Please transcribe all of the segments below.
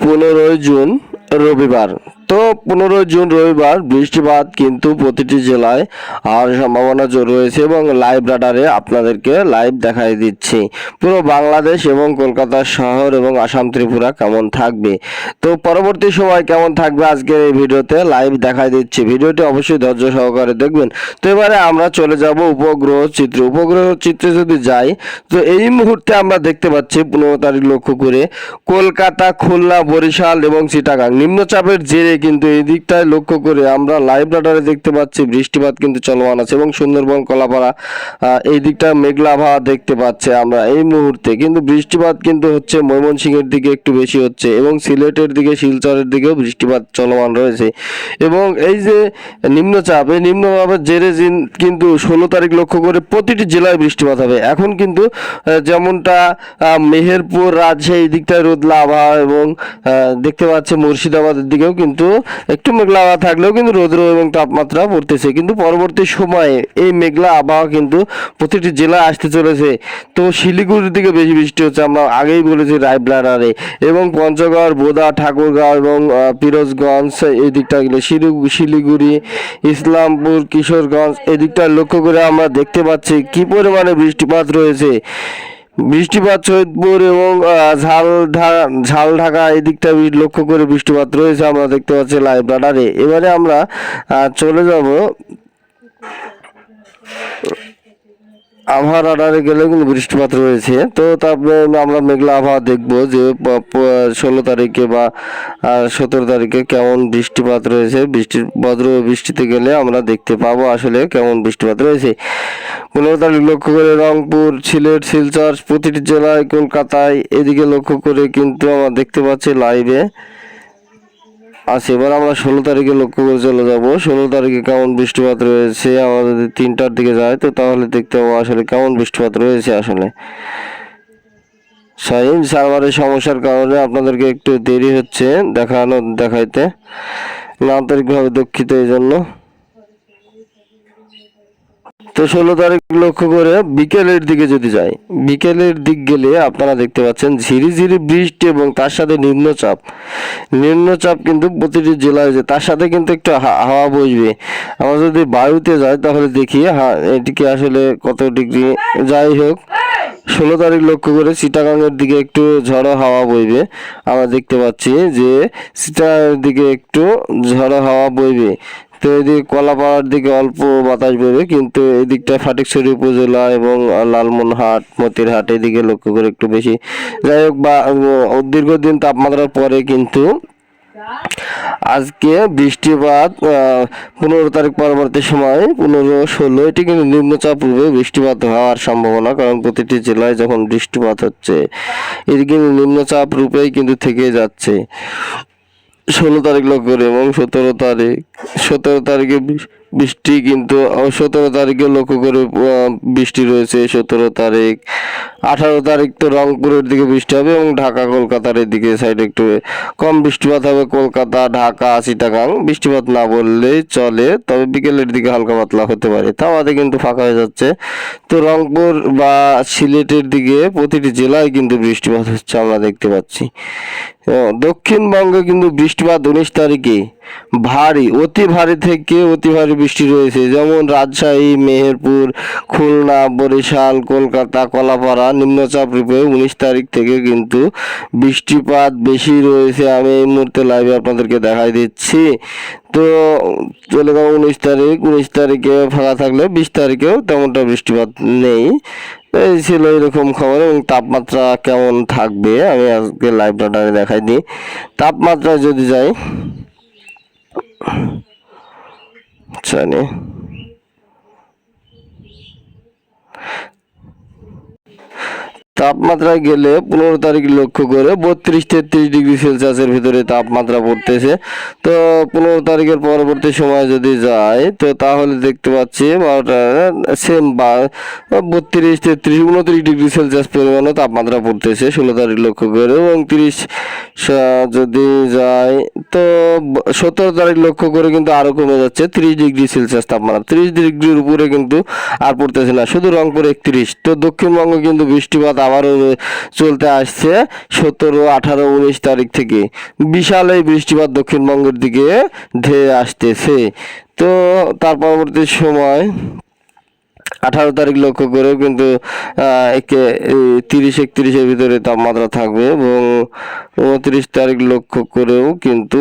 15 June রবিবার। তো 15 June রবিবার বৃষ্টিপাত কিন্তু প্রতিটি জেলায় আর সম্ভাবনা রয়েছে এবং লাইভ রাডারে আপনাদেরকে লাইভ দেখাই দিচ্ছি পুরো বাংলাদেশ এবং কলকাতা শহর এবং আসাম ত্রিপুরা কেমন থাকবে। তো পরবর্তী সময় কেমন থাকবে আজকের এই ভিডিওতে লাইভ দেখাই দিচ্ছি, ভিডিওটি অবশ্যই ধৈর্য সহকারে দেখবেন। তো এবারে আমরা চলে যাব উপগ্রহ চিত্রে যদি যাই, তো এই মুহূর্তে আমরা দেখতে পাচ্ছি 15 তারিখ লক্ষ্য করে কলকাতা, খুলনা, বরিশাল এবং চিটাগাং নিম্নচাপের জেরে কিন্তু এই দিকটায় লক্ষ্য করে আমরা লাইভ রাডারে দেখতে পাচ্ছি বৃষ্টিপাত কিন্তু চলমান আছে এবং সুন্দরবন, কলাপাড়া এই দিকটা মেঘলা আবহাওয়া দেখতে পাচ্ছি আমরা এই মুহূর্তে। কিন্তু বৃষ্টিপাত কিন্তু হচ্ছে ময়মনসিংহের দিকে একটু বেশি হচ্ছে এবং সিলেটের দিকে, শিলচরের দিকেও বৃষ্টিপাত চলমান রয়েছে। এবং এই যে নিম্নচাপ, এই নিম্নচাপের জেরে কিন্তু 16 তারিখ লক্ষ্য করে প্রতিটি জেলায় বৃষ্টিপাত হবে। এখন কিন্তু যেমনটা মেহেরপুর, রাজশাহী এই দিকটায় রোদলা আবহাওয়া এবং দেখতে পাচ্ছি মুর্শিদাবাদের দিকেও কিন্তু একটু মেঘলা আবহাওয়া থাকলেও কিন্তু রৌদ্র এবং তাপমাত্রা পড়তেছে। কিন্তু পরবর্তী সময়ে এই মেঘলা আবহাওয়া কিন্তু প্রতিটি জেলায় আসতে চলেছে। তো শিলিগুড়ির দিকে বেশি বৃষ্টি হচ্ছে, আমরা আগেই বলেছি রায়ব্রাডারে, এবং পঞ্চগড়, বোদা, ঠাকুরগাঁও এবং পিরোজগঞ্জ এই দিকটা গেলে শিলিগুড়ি, ইসলামপুর, কিশোরগঞ্জ এই দিকটা লক্ষ্য করে আমরা দেখতে পাচ্ছি কি পরিমাণে বৃষ্টিপাত রয়েছে। বৃষ্টিপাত সৈয়দপুর এবং ঝালঢাকা এই দিকটা লক্ষ্য করে বৃষ্টিপাত রয়েছে আমরা দেখতে পাচ্ছি লাইভ রাডারে। এবারে আমরা চলে যাব আবহাওয়া রাডারে গেলে কিন্তু বৃষ্টিপাত রয়েছে। তো তারপরে আমরা মেঘলা আবহাওয়া দেখবো যে 16 তারিখে বা 17 তারিখে কেমন বৃষ্টিপাত রয়েছে। বজ্র বৃষ্টিতে গেলে আমরা দেখতে পাবো আসলে কেমন বৃষ্টিপাত রয়েছে। 15 তারিখ লক্ষ্য করে রংপুর, সিলেট, শিলচর প্রতিটি জেলায়, কলকাতায় এদিকে লক্ষ্য করে কিন্তু আমরা দেখতে পাচ্ছি লাইভে আচ্ছা। এবার আমরা 16 তারিখে লক্ষ্য করে চলে যাব 16 তারিখে কেমন বৃষ্টিপাত রয়েছে। আমরা যদি 3টার দিকে যাই তো তাহলে দেখতে পাবো আসলে কেমন বৃষ্টিপাত রয়েছে। আসলে সার্ভারের সমস্যার কারণে আপনাদেরকে একটু দেরি হচ্ছে দেখাইতে, আন্তরিকভাবে দুঃখিত এই জন্য। তো 16 তারিখ লক্ষ্য করে বিকেলের দিকে যদি যাই, বিকেলের দিক গেলে আপনারা দেখতে পাচ্ছেন ঝিরিঝিরি বৃষ্টি এবং তার সাথে নিম্নচাপ কিন্তু প্রতিটি জেলায় যে তার সাথে কিন্তু একটু হাওয়া বইবে। আমরা যদি বায়ুতে যাই তাহলে দেখি এটিকে আসলে কত ডিগ্রি। যাই হোক, 16 তারিখ লক্ষ্য করে চিটাগাংয়ের দিকে একটু ঝড়ো হাওয়া বইবে। আমরা দেখতে পাচ্ছি যে চিটাগাংয়ের দিকে একটু ঝড়ো হাওয়া বইবে। তো এদিকে কলাপাড়ার দিকে অল্প বাতাস বইবে, কিন্তু এই দিকটা ফটিকছড়ি উপজেলা এবং লালমোহনহাট, মতিরহাট এদিকে লক্ষ্য করে একটু বেশি। যাই হোক, বা দীর্ঘদিন তাপমাত্রার পরে কিন্তু আজকে বৃষ্টিপাত 15 তারিখ পরবর্তী সময় 15-16 এটি কিন্তু নিম্নচাপ রূপে বৃষ্টিপাত হওয়ার সম্ভাবনা, কারণ প্রতিটি জেলায় যখন বৃষ্টিপাত হচ্ছে এটি কিন্তু নিম্নচাপ রূপেই কিন্তু থেকে যাচ্ছে। 16 তারিখ লক্ষ্য করে এবং 17 তারিখে বৃষ্টি কিন্তু 17 তারিখে লক্ষ্য করে বৃষ্টি রয়েছে। 17 তারিখ, 18 তারিখ তো রংপুরের দিকে বৃষ্টি হবে এবং ঢাকা, কলকাতার এদিকে সাইডে একটু কম বৃষ্টিপাত হবে। কলকাতা, ঢাকা, চিটাগাং বৃষ্টিপাত না বললেই চলে, তবে বিকেলের দিকে হালকা পাতলা হতে পারে, তাও আমাদের কিন্তু ফাঁকা হয়ে যাচ্ছে। তো রংপুর বা সিলেটের দিকে প্রতিটি জেলায় কিন্তু বৃষ্টিপাত হচ্ছে আমরা দেখতে পাচ্ছি। দক্ষিণবঙ্গে কিন্তু বৃষ্টিপাত 19 তারিখে ভারী, অতি ভারী থেকে অতি ভারী বৃষ্টি রয়েছে, যেমন রাজশাহী, মেহেরপুর, খুলনা, বরিশাল, কলকাতা, কলাপাড়া নিম্নচাপ রূপে 19 তারিখ থেকে কিন্তু বৃষ্টিপাত বেশি রয়েছে। আমি এই মুহূর্তে লাইভে আপনাদেরকে দেখাই দিচ্ছি। তো চলে যাবো 19 তারিখে ফাঁকা থাকলে 20 তারিখেও তেমনটা বৃষ্টিপাত নেই। এই ছিল এরকম খবর। এবং তাপমাত্রা কেমন থাকবে আমি আজকে লাইভ রাডারে দেখাই দিই। তাপমাত্রা যদি যাই জানি তাপমাত্রায় গেলে 15 তারিখ লক্ষ্য করে 32-33 ডিগ্রি সেলসিয়াসের ভিতরে তাপমাত্রা পড়তেছে। তো 15 তারিখের পরবর্তী সময় যদি যায় তো তাহলে দেখতে পাচ্ছি সেম 32-33-29 ডিগ্রি সেলসিয়াস পরিমাণে তাপমাত্রা পড়তেছে 16 তারিখ লক্ষ্য করে। এবং 30 যদি যায় তো 17 তারিখ লক্ষ্য করে কিন্তু আরো কমে যাচ্ছে, 30 ডিগ্রি সেলসিয়াস তাপমাত্রা, 30 ডিগ্রির উপরে কিন্তু আর পড়তেছে না, শুধু রংপুর 31। তো দক্ষিণবঙ্গে কিন্তু বৃষ্টিপাত আবার আবারও চলতে আসছে 17, 18, 19 তারিখ থেকে বিশাল এই বৃষ্টিপাত দক্ষিণবঙ্গের দিকে ধেয়ে আসতেছে। তো তার পরবর্তী সময় 18 তারিখ লক্ষ্য করেও কিন্তু 30-31-এর ভিতরে তাপমাত্রা থাকবে এবং 29 তারিখ লক্ষ্য করেও কিন্তু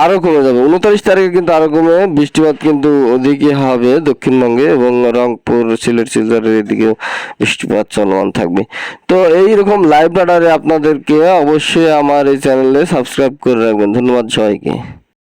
আরও কমে যাবে। 29 তারিখে কিন্তু আরও কমে বৃষ্টিপাত কিন্তু ওদিকে হবে দক্ষিণবঙ্গে এবং রংপুর, সিলেট, সিলচরের এদিকে বৃষ্টিপাত চলমান থাকবে। তো এইরকম লাইভ রাডারে আপনাদেরকে অবশ্যই আমার এই চ্যানেলে সাবস্ক্রাইব করে রাখবেন। ধন্যবাদ সবাইকে।